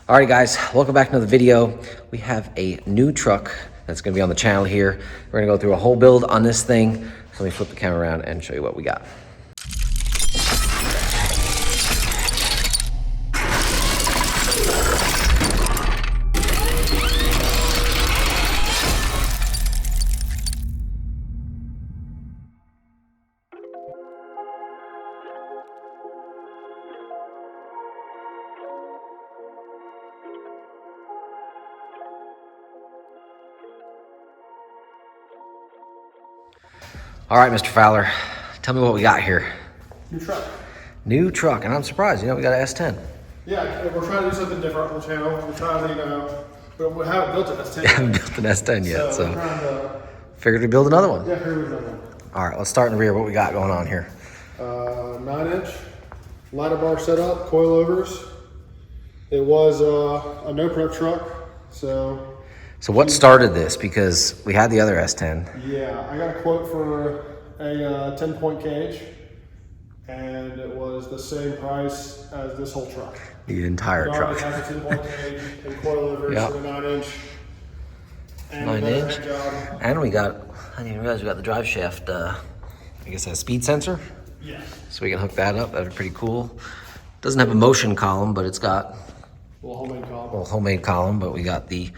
All right, guys, welcome back to another video. We have a new truck that's gonna be on the channel here. We're gonna go through a whole build on this thing. So let me flip the camera around and show you what we got. All right, Mr. Fowler, tell me what we got here. New truck. New truck, and I'm surprised, we got an S10. Yeah, we're trying to do something different on the channel. We're trying to, we haven't built an S10 We haven't built an S10 yet, so we're trying to, figured we'd build another one. yeah, here we go. All right, let's start in the rear. What we got going on here? 9-inch ladder bar setup, coilovers. It was a no prep truck, so what started this? Because we had the other S10. yeah, I got a quote for a 10-point cage, and it was the same price as this whole truck. The entire It truck. already has a 10-point cage and coilovers Yep. and a 9-inch. 9-inch. And we got, I didn't even realize we got the drive shaft, I guess a speed sensor. Yes. So we can hook that up. That'd be pretty cool. Doesn't have a motion column, but it's got A little homemade column. a little homemade column, but we got the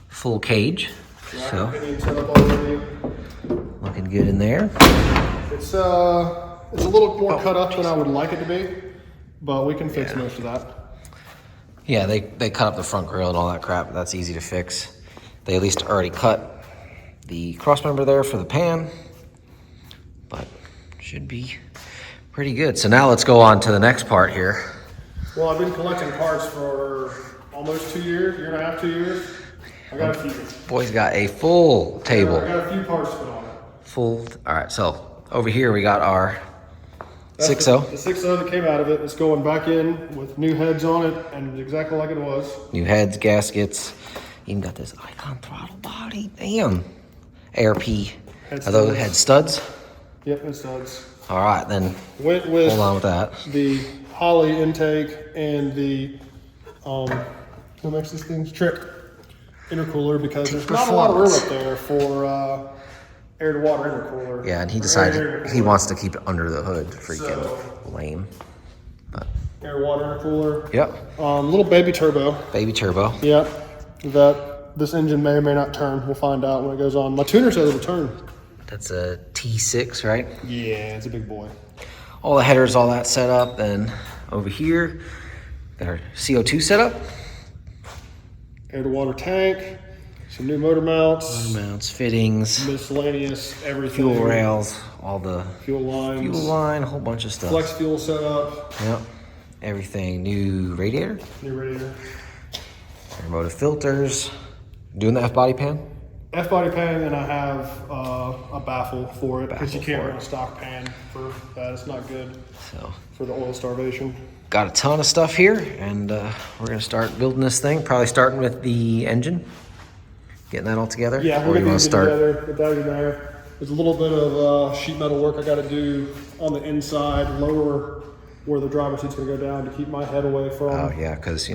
full cage. Yeah, So opinion set up already. looking good in there. It's a little more cut up than I would like it to be, but we can fix most of that. Yeah, they cut up the front grille and all that crap. That's easy to fix. They at least already cut the cross member there for the pan, but should be pretty good. So now let's go on to the next part here. Well, I've been collecting parts for almost 2 years, year and a half, 2 years. I got a few. Boy's got a full table. I got a few parts to put on it. Full. All right, so over here we got our That's 6.0. The 6.0 that came out of it is going back in with new heads on it and exactly like it was. New heads, gaskets. Even got this icon throttle body. Damn. ARP. Are those head studs? Yep, it studs. All right, then Went with hold on with that. the Holly intake and the who makes these things? Trick intercooler, because there's not a lot of room up there for air to water intercooler. Yeah, and he decided he wants to keep it under the hood. Freaking lame. But Air water intercooler. yep, Little baby turbo. baby turbo. Yep. That this engine may or may not turn. We'll find out when it goes on. My tuner says it'll turn. That's a T6, right? Yeah, it's a big boy. All the headers, all that set up. Then over here, got our CO2 setup. Air to water tank. Some new motor mounts. Mounts, fittings, Miscellaneous everything. fuel rails, all the Fuel lines. fuel line, a whole bunch of stuff. Flex fuel setup. Yep, everything. New radiator, New radiator. automotive filters. Doing the F-body pan. F-body pan, and I have a baffle for it, because you Baffle can't for run it. a stock pan for that. It's not good So for the oil starvation. got a ton of stuff here, and we're gonna start building this thing. Probably starting with the engine, getting that all together. Yeah, or we're you gonna want get to start? together, get that in there. There's a little bit of sheet metal work I got to do on the inside, lower where the driver's seat's gonna go down to keep my head away from. Oh yeah, because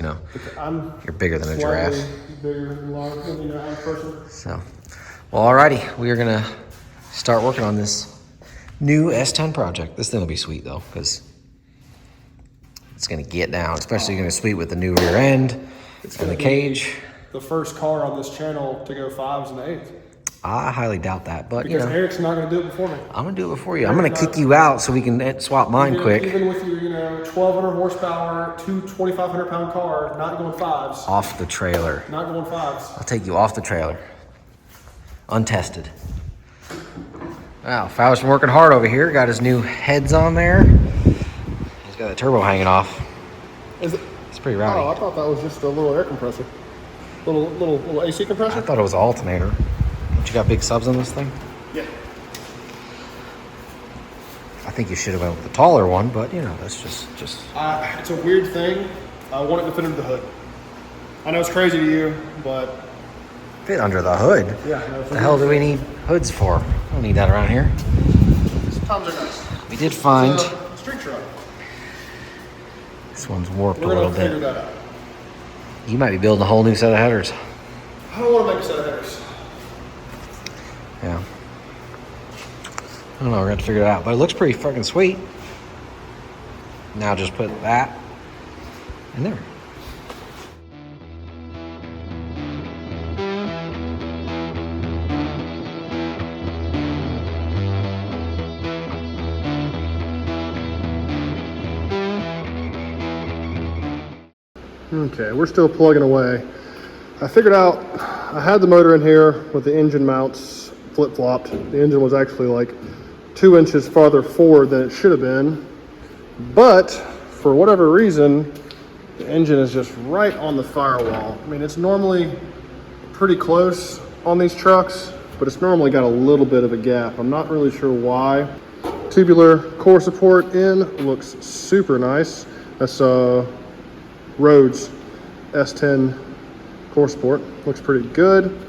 I'm you're bigger than a slightly giraffe. bigger and larger than the average person. So, well, alrighty, we are gonna start working on this new S10 project. This thing will be sweet though, because it's gonna get down. Especially gonna be sweet with the new rear end and the cage. The first car on this channel to go 5s and 8s. I highly doubt that, but Because Eric's not going to do it before me. I'm gonna do it before you. I'm gonna kick you out so we can swap mine quick. Even with your 1,200 horsepower, 2,500 pound car, not going 5s. Off the trailer. Not going 5s. I'll take you off the trailer. Untested. Wow, Fowler's been working hard over here. Got his new heads on there. He's got the turbo hanging off. Is it? It's pretty rowdy. Oh, I thought that was just a little air compressor. Little AC compressor? I thought it was an alternator. Don't you got big subs on this thing? Yeah. I think you should have went with the taller one, but that's just. It's a weird thing. I want it to fit under the hood. I know it's crazy to you, but Fit under the hood? yeah. What the hell do we need hoods for? I don't need that around here. Sometimes they're nice. We did find. It's a street truck. This one's warped We're a gonna little figure bit. that out. You might be building a whole new set of headers. I don't want to make a set of headers. Yeah. I don't know, we're gonna have to figure it out. But it looks pretty fucking sweet. Now just put that in there. Okay, we're still plugging away. I figured out I had the motor in here with the engine mounts flip-flopped. The engine was actually like 2 inches farther forward than it should have been. But for whatever reason, the engine is just right on the firewall. I mean, it's normally pretty close on these trucks, but it's normally got a little bit of a gap. I'm not really sure why. Tubular core support in looks super nice. That's Rhodes S10 core support. Looks pretty good.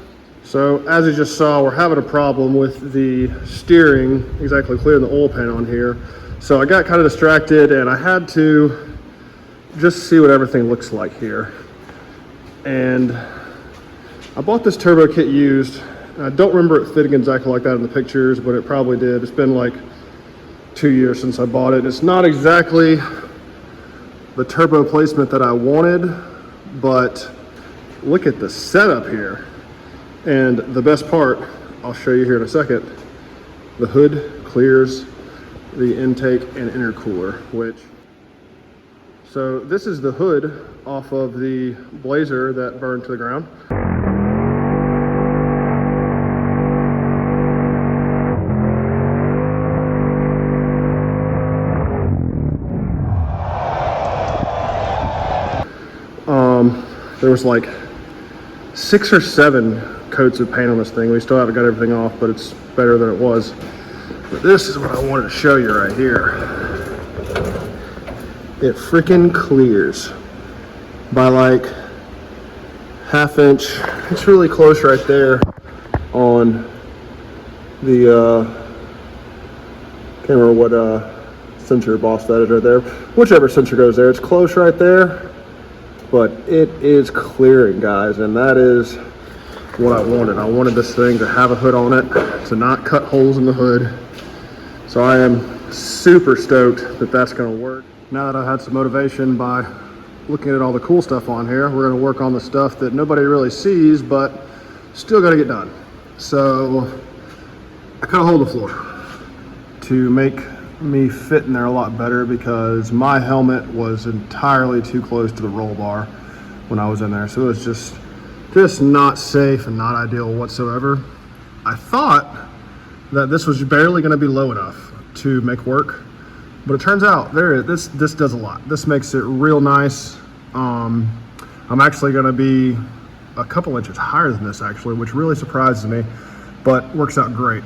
So as you just saw, we're having a problem with the steering exactly clearing the oil pan on here. So I got kind of distracted and I had to just see what everything looks like here. And I bought this turbo kit used. I don't remember it fitting exactly like that in the pictures, but it probably did. It's been like 2 years since I bought it. It's not exactly the turbo placement that I wanted, but look at the setup here. And the best part, I'll show you here in a second, the hood clears the intake and intercooler, so this is the hood off of the Blazer that burned to the ground. There was like 6 or 7 coats of paint on this thing. We still haven't got everything off, but it's better than it was. But this is what I wanted to show you right here. It freaking clears by like ½ inch. It's really close right there on the can't remember what sensor boss that is right there. Whichever sensor goes there, it's close right there. But it is clearing, guys, and that is what I wanted. I wanted this thing to have a hood on it, to not cut holes in the hood. So I am super stoked that that's going to work. Now that I had some motivation by looking at all the cool stuff on here, we're going to work on the stuff that nobody really sees, but still got to get done. So I cut a hole in the floor to make me fit in there a lot better because my helmet was entirely too close to the roll bar when I was in there. So it was just not safe and not ideal whatsoever. I thought that this was barely going to be low enough to make work, but it turns out this does a lot. This makes it real nice. I'm actually going to be a couple inches higher than this actually, which really surprises me, but works out great.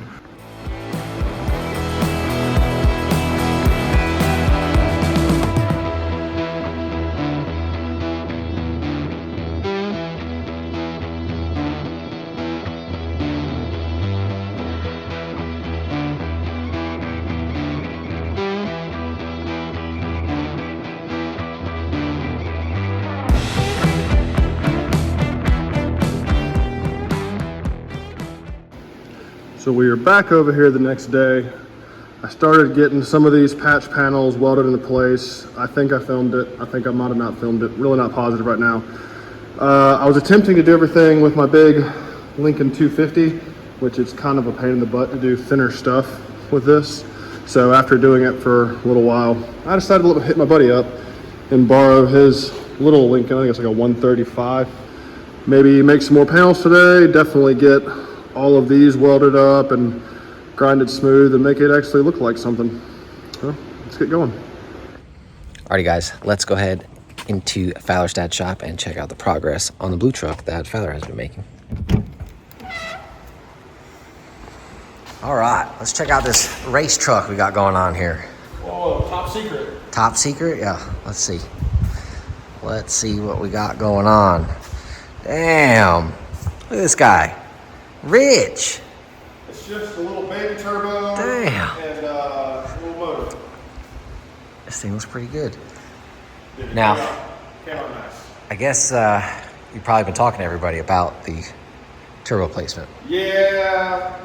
So we are back over here the next day. I started getting some of these patch panels welded into place. I think I filmed it. I think I might have not filmed it. Really not positive right now. I was attempting to do everything with my big Lincoln 250, which is kind of a pain in the butt to do thinner stuff with this. So after doing it for a little while, I decided to hit my buddy up and borrow his little Lincoln. I think it's like a 135. Maybe make some more panels today. Definitely get all of these welded up and grinded smooth and make it actually look like something. So let's get going. Alrighty guys, let's go ahead into Fowler's dad's shop and check out the progress on the blue truck that Fowler has been making. All right, let's check out this race truck we got going on here. Oh, top secret. Top secret? Yeah, let's see. Let's see what we got going on. Damn, look at this guy. Rich. It's just a little baby turbo. Damn. And a little motor. This thing looks pretty good. Dude, Now, came out nice. I guess you've probably been talking to everybody about the turbo placement. Yeah,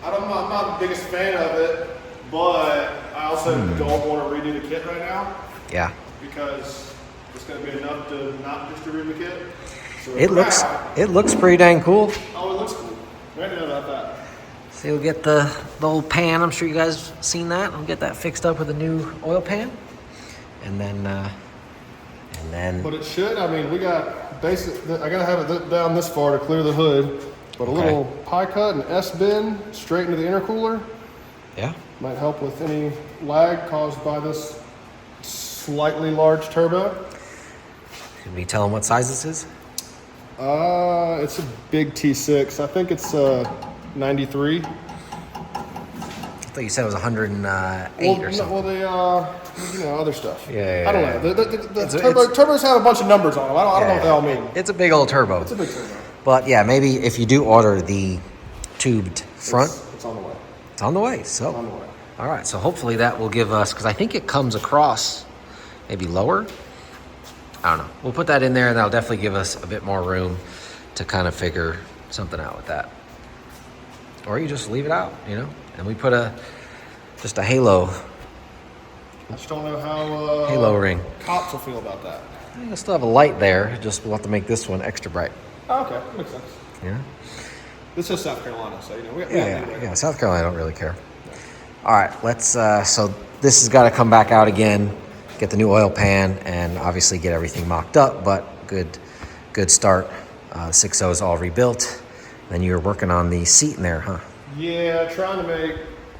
I'm not the biggest fan of it, but I also don't want to redo the kit right now. Yeah. Because it's going to be enough to not distribute the kit. So It looks pretty dang cool. Oh, it looks cool. I didn't know about that. So you'll get the old pan. I'm sure you guys have seen that. I'll get that fixed up with a new oil pan. And then But it should. I mean, we got basic. I gotta have it down this far to clear the hood. But a little pie cut and S bend straight into the intercooler. Yeah. Might help with any lag caused by this slightly large turbo. Can we tell them what size this is? It's a big T6. I think it's 93. I thought you said it was 108 or something. Well, they other stuff. Yeah. I don't know. The turbos have a bunch of numbers on them. I don't know what they all mean. It's a big old turbo. It's a big turbo. But yeah, maybe if you do order the tubed front, it's on the way. It's on the way. So, On the way. all right. So hopefully that will give us, because I think it comes across maybe lower. I don't know. We'll put that in there, and that'll definitely give us a bit more room to kind of figure something out with that. Or you just leave it out, and we put just a halo. I just don't know how Halo ring. cops will feel about that. You'll still have a light there. Just we'll have to make this one extra bright. Oh, okay, makes sense. Yeah. This is South Carolina, so we Yeah. South Carolina don't really care. All right, let's. So this has got to come back out again. Get the new oil pan and obviously get everything mocked up. But good start. 6.0 is all rebuilt. Then you were working on the seat in there, huh? Yeah, trying to make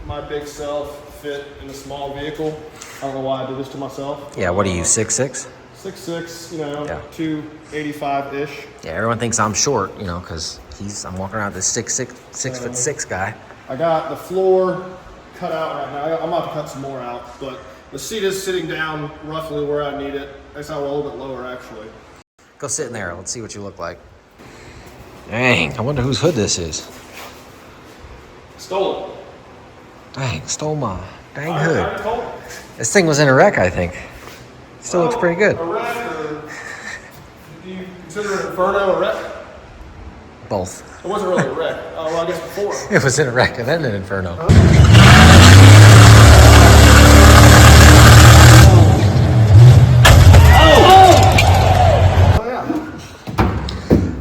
my big self fit in a small vehicle. I don't know why I did this to myself. Yeah. What are you, 6'6"? 6'6", Yeah. 285-ish. Yeah. Everyone thinks I'm short, because I'm walking around with this 6'6" guy. I got the floor cut out right now. I'm about to cut some more out, but the seat is sitting down roughly where I need it. It's a little bit lower, actually. Go sit in there. Let's see what you look like. Dang, I wonder whose hood this is. Stole it. Dang, stole my dang I hood. told it. This thing was in a wreck, I think. Still looks pretty good. A wreck, or do you consider an Inferno a wreck? Both. It wasn't really a wreck. Well, I guess before. It was in a wreck and then an Inferno.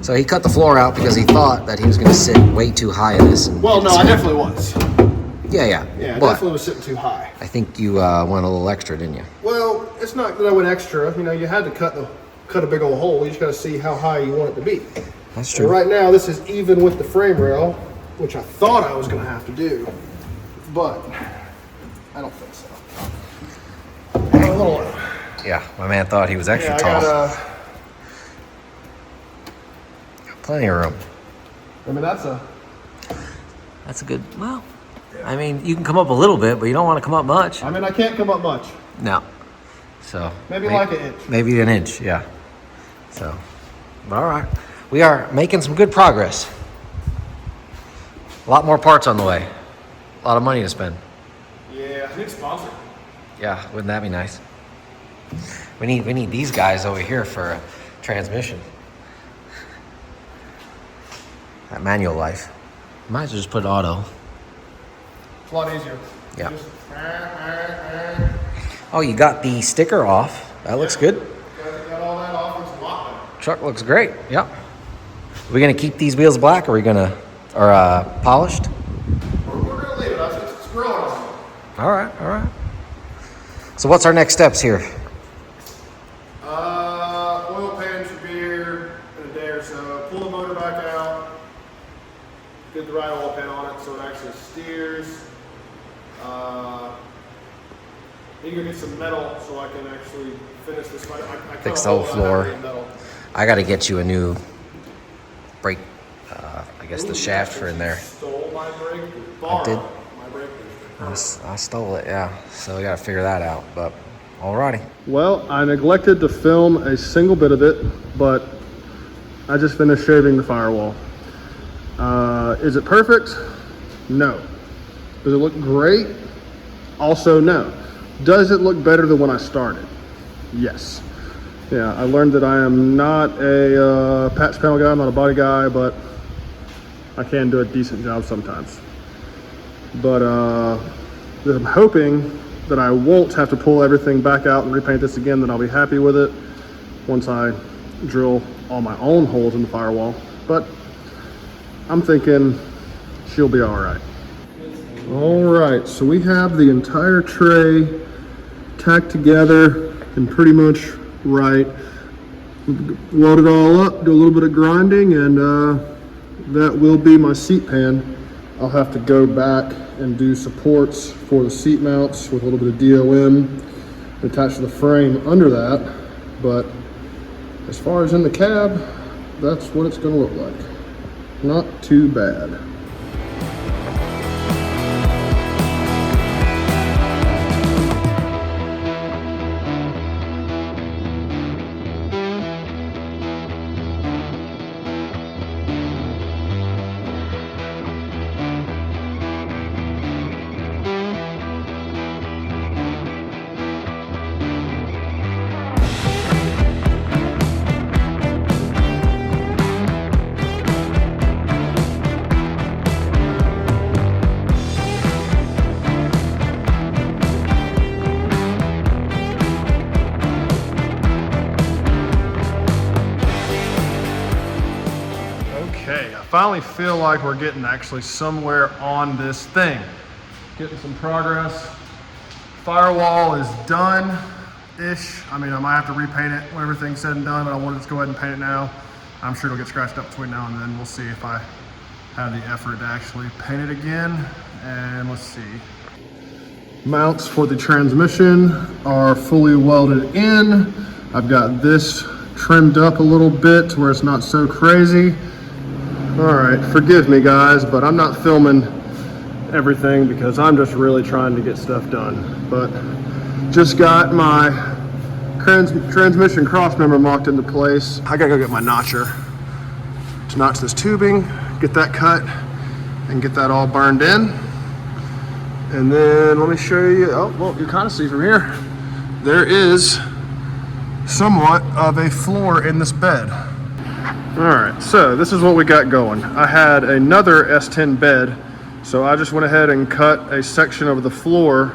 So he cut the floor out because he thought that he was going to sit way too high in this. Well, no, I definitely was. Yeah. Yeah, I But definitely was sitting too high. I think you went a little extra, didn't you? Well, it's not that I went extra. You had to cut a big old hole. You just got to see how high you want it to be. That's And true. right now, this is even with the frame rail, which I thought I was going to have to do, but I don't think so. A little. Yeah, my man thought he was extra Yeah, tall. I got Plenty of room. I mean, that's That's a good, well, I mean, you can come up a little bit, but you don't want to come up much. I mean, I can't come up much. No. So. Maybe like an inch. Maybe an inch, yeah. So, but all right. We are making some good progress. A lot more parts on the way. A lot of money to spend. Yeah, I need a sponsor. Yeah, wouldn't that be nice? We need these guys over here for a transmission. That manual life. Might as well just put auto. It's a lot easier. Yeah. Just, Oh, you got the sticker off. That looks good. got all that off. It's a lot better. Truck looks great. Yep. Are we gonna keep these wheels black, or are we gonna, polished? We're going to leave it. It's growing on me. All right. So what's our next steps here? Oil pan should be here in a day or so. Pull the motor back out. Get the right oil pan on it so it actually steers. Need to go get some metal so I can actually finish this. I Fix the whole floor. I got to get you a new brake. I guess the shaft for in there. Stole my brake. I did. My brake. I stole it. Yeah. So we got to figure that out. But alrighty. Well, I neglected to film a single bit of it, but I just finished shaving the firewall. Is it perfect? No. Does it look great? Also no. Does it look better than when I started? Yes. Yeah, I learned that I am not a patch panel guy, I'm not a body guy, but I can do a decent job sometimes. But I'm hoping that I won't have to pull everything back out and repaint this again, that I'll be happy with it once I drill all my own holes in the firewall. But I'm thinking she'll be all right. All right, so we have the entire tray tacked together and pretty much right. Weld it all up, do a little bit of grinding, and that will be my seat pan. I'll have to go back and do supports for the seat mounts with a little bit of DOM attached to the frame under that. But as far as in the cab, that's what it's gonna look like. Not too bad. Okay, I finally feel like we're getting actually somewhere on this thing. Getting some progress. Firewall is done-ish. I mean, I might have to repaint it when everything's said and done, but I want to just go ahead and paint it now. I'm sure it'll get scratched up between now and then. We'll see if I have the effort to actually paint it again. And let's see. Mounts for the transmission are fully welded in. I've got this trimmed up a little bit to where it's not so crazy. All right, forgive me guys, but I'm not filming everything because I'm just really trying to get stuff done. But just got my transmission crossmember locked into place. I gotta go get my notcher to notch this tubing, get that cut, and get that all burned in. And then let me show you, oh, well, you kind of see from here, there is somewhat of a floor in this bed. All right, so this is what we got going. I had another S10 bed, so I just went ahead and cut a section of the floor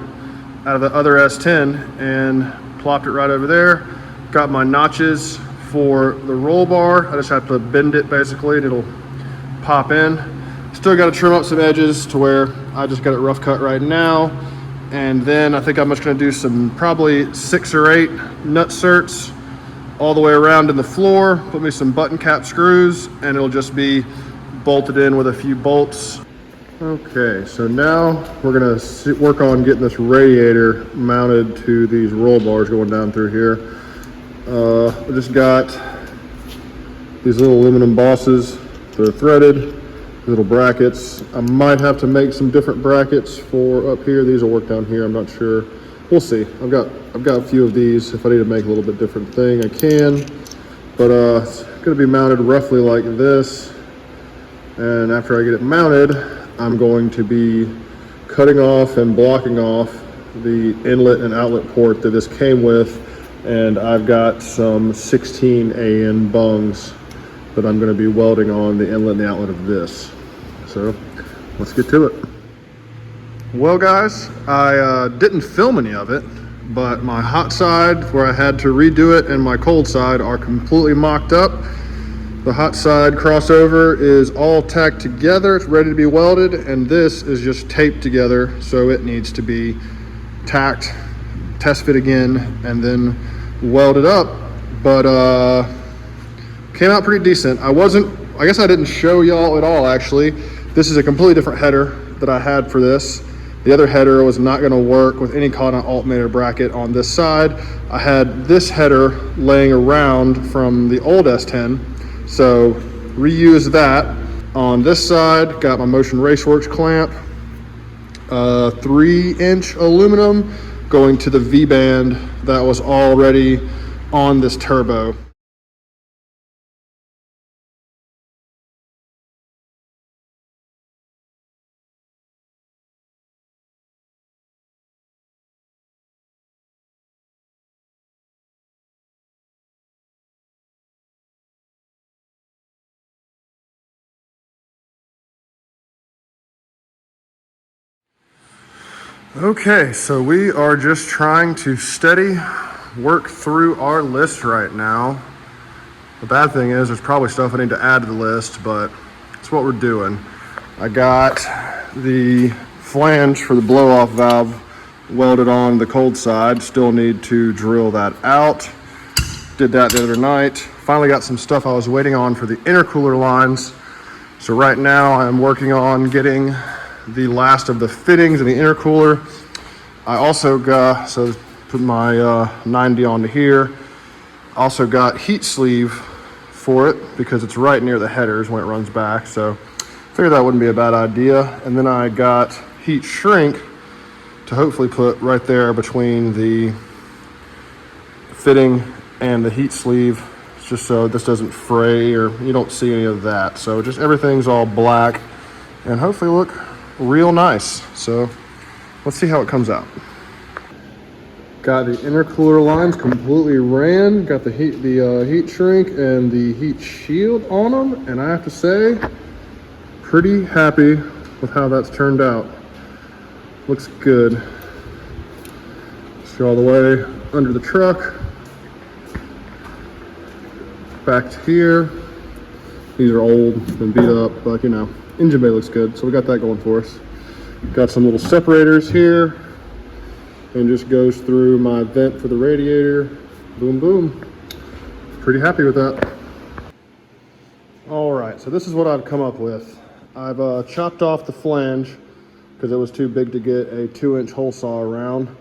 out of the other S10 and plopped it right over there. Got my notches for the roll bar. I just have to bend it basically and it'll pop in. Still got to trim up some edges to where I just got it rough cut right now. And then I think I'm just going to do some probably 6 or 8 nut certs all the way around in the floor, put me some button cap screws, and it'll just be bolted in with a few bolts. Okay, so now we're gonna work on getting this radiator mounted to these roll bars going down through here. I just got these little aluminum bosses. They're threaded, little brackets. I might have to make some different brackets for up here. These will work down here, I'm not sure. We'll see. I've got a few of these. If I need to make a little bit different thing, I can. But it's gonna be mounted roughly like this. And after I get it mounted, I'm going to be cutting off and blocking off the inlet and outlet port that this came with. And I've got some 16 AN bungs that I'm gonna be welding on the inlet and the outlet of this. So let's get to it. Well guys, I didn't film any of it, but my hot side where I had to redo it and my cold side are completely mocked up. The hot side crossover is all tacked together, it's ready to be welded, and this is just taped together, so it needs to be tacked, test fit again, and then welded up. But came out pretty decent. I guess I didn't show y'all at all actually. This is a completely different header that I had for this. The other header was not going to work with any kind of alternator bracket on this side. I had this header laying around from the old S10, so reused that. On this side, got my Motion Raceworks clamp, 3-inch aluminum going to the V-band that was already on this turbo. Okay, so we are just trying to steady work through our list right now. The bad thing is there's probably stuff I need to add to the list, but it's what we're doing. I got the flange for the blow-off valve welded on the cold side. Still need to drill that out. Did that the other night. Finally got some stuff I was waiting on for the intercooler lines. So right now I'm working on getting the last of the fittings in the intercooler. I also got, so put my 90 onto here. Also got heat sleeve for it because it's right near the headers when it runs back. So figured that wouldn't be a bad idea. And then I got heat shrink to hopefully put right there between the fitting and the heat sleeve, just so this doesn't fray or you don't see any of that. So just everything's all black and hopefully look real nice. So let's see how it comes out. Got the intercooler lines completely ran. Got the heat shrink and the heat shield on them, and I have to say, pretty happy with how that's turned out. Looks good. Let's go all the way under the truck. Back to here. These are old and beat up, but you know, engine bay looks good, so we got that going for us. Got some little separators here, and just goes through my vent for the radiator. Boom, boom. Pretty happy with that. All right, so this is what I've come up with. I've chopped off the flange because it was too big to get a 2-inch hole saw around.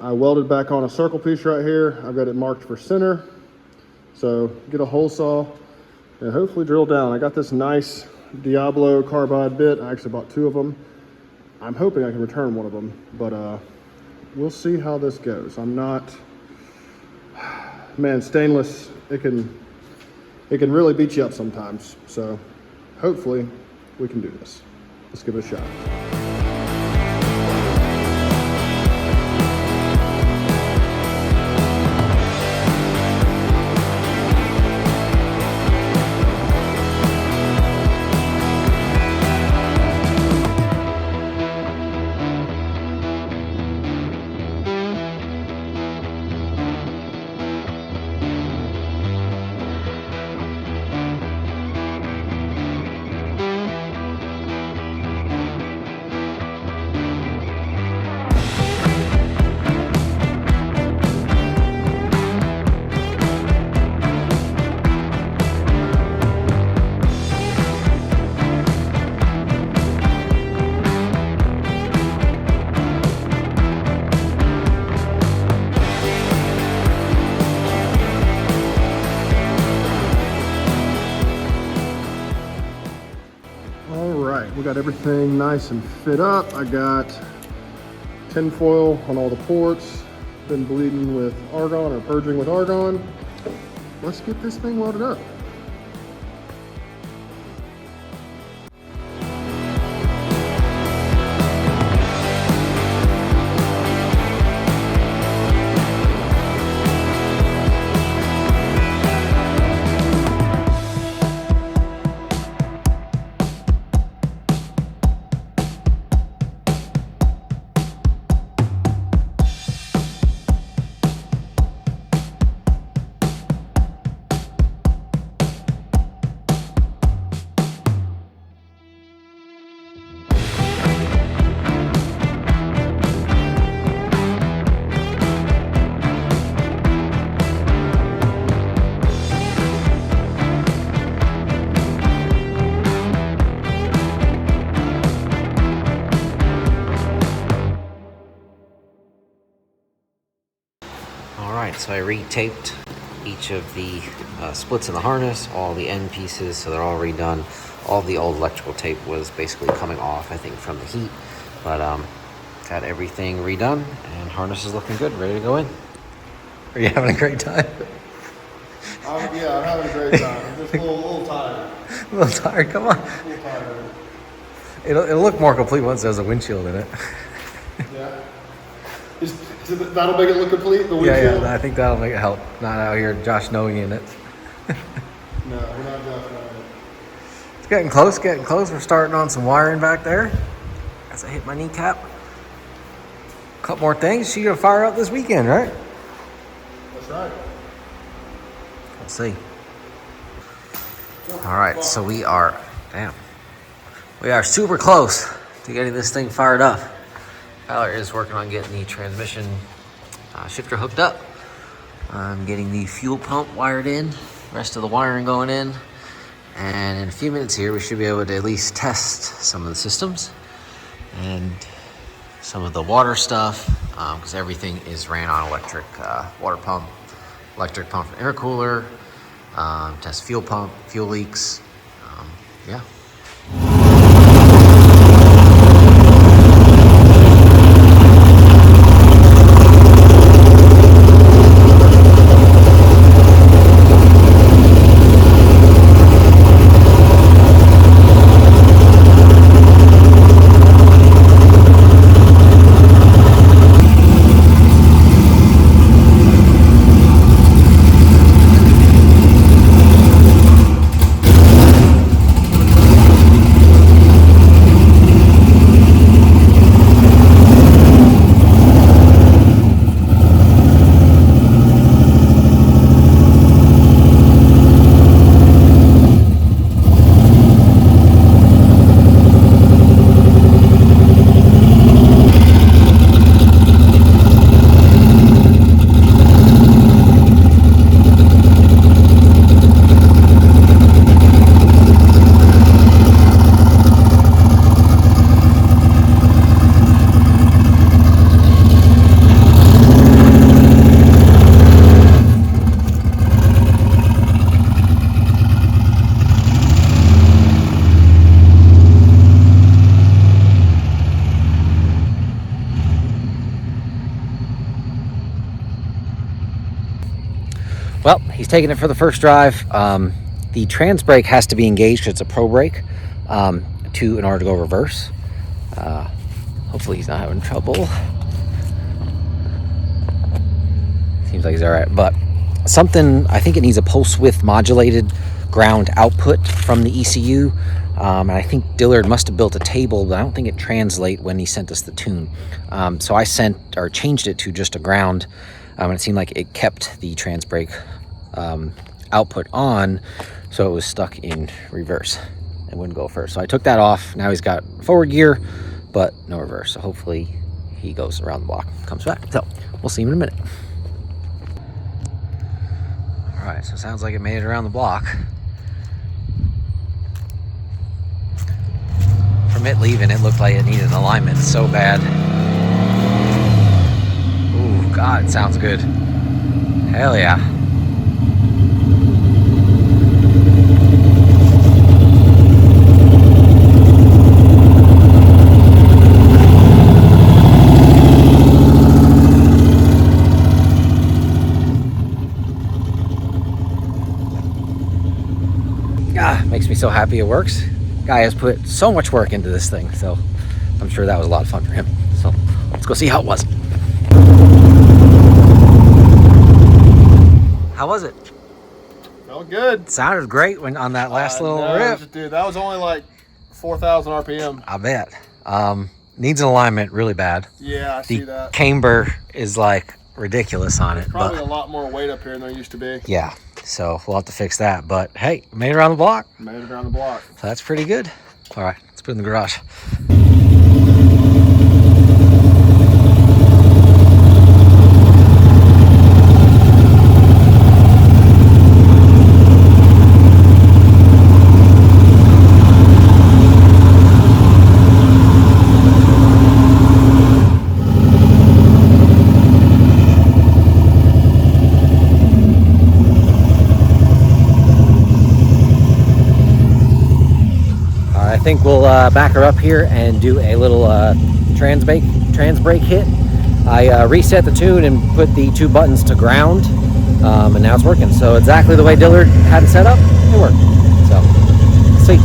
I welded back on a circle piece right here. I've got it marked for center. So get a hole saw and hopefully drill down. I got this nice Diablo carbide bit. I actually bought 2 of them. I'm hoping I can return one of them, but we'll see how this goes. I'm not, man, stainless, it can really beat you up sometimes. So hopefully we can do this. Let's give it a shot. We got everything nice and fit up. I got tin foil on all the ports. Been bleeding with argon or purging with argon. Let's get this thing welded up. So I re-taped each of the splits in the harness, all the end pieces, so they're all redone. All the old electrical tape was basically coming off, I think, from the heat. But got everything redone, and harness is looking good, ready to go in. Are you having a great time? Yeah, I'm having a great time. I'm just a little tired. A little tired, come on. A little tired. It'll look more complete once there's a windshield in it. Yeah. That'll make it look complete, the windshield? Yeah, I think that'll make it help. Not out here Josh knowing in it. No, we're not Josh knowing it. It's getting close. We're starting on some wiring back there. As I hit my kneecap. Couple more things. She's gonna fire up this weekend, right? That's right. Let's see. All right, so we are super close to getting this thing fired up. Fowler is working on getting the transmission shifter hooked up. I'm getting the fuel pump wired in, rest of the wiring going in, and in a few minutes here we should be able to at least test some of the systems and some of the water stuff, because everything is ran on electric water pump, electric pump and intercooler, test fuel pump, fuel leaks, yeah. Well, he's taking it for the first drive. The trans brake has to be engaged because it's a pro brake in order to go reverse. Hopefully he's not having trouble. Seems like he's all right, but I think it needs a pulse width modulated ground output from the ECU. And I think Dillard must have built a table, but I don't think it translates when he sent us the tune. So I changed it to just a ground. And it seemed like it kept the trans brake output on, so it was stuck in reverse. It wouldn't go first. So I took that off. Now he's got forward gear, but no reverse. So hopefully he goes around the block, comes back. So we'll see him in a minute. All right, so it sounds like it made it around the block. From it leaving, it looked like it needed an alignment so bad. Ooh, God, it sounds good. Hell yeah. Makes me so happy it works. Guy has put so much work into this thing, so I'm sure that was a lot of fun for him. So let's go see how it was. How was it? Felt good. Sounded great when on that last little rip. Dude, that was only like 4,000 RPM. I bet. Needs an alignment really bad. Yeah, I see that. The camber is like ridiculous on it. Probably a lot more weight up here than there used to be. Yeah, so we'll have to fix that. But hey, made it around the block. Made it around the block. So that's pretty good. All right, let's put it in the garage. I think we'll back her up here and do a little trans brake hit. I reset the tune and put the two buttons to ground, and now it's working. So exactly the way Dillard had it set up, it worked. So, let's see.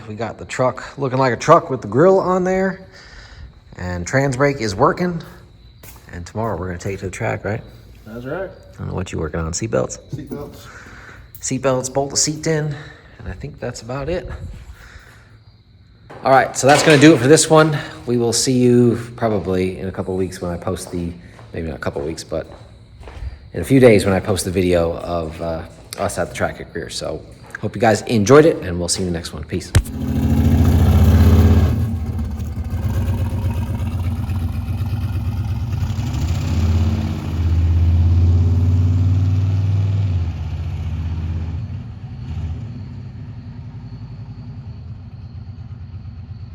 we got the truck looking like a truck with the grill on there, and trans brake is working. And tomorrow we're gonna take it to the track, right? That's right. I don't know what you working on, seatbelts? Seatbelts. Seatbelts, bolt the seat in, and I think that's about it. All right, so that's gonna do it for this one. We will see you probably in a couple of weeks when I post the, maybe not a couple of weeks, but in a few days when I post the video of us at the track at Greer. So hope you guys enjoyed it, and we'll see you in the next one. Peace.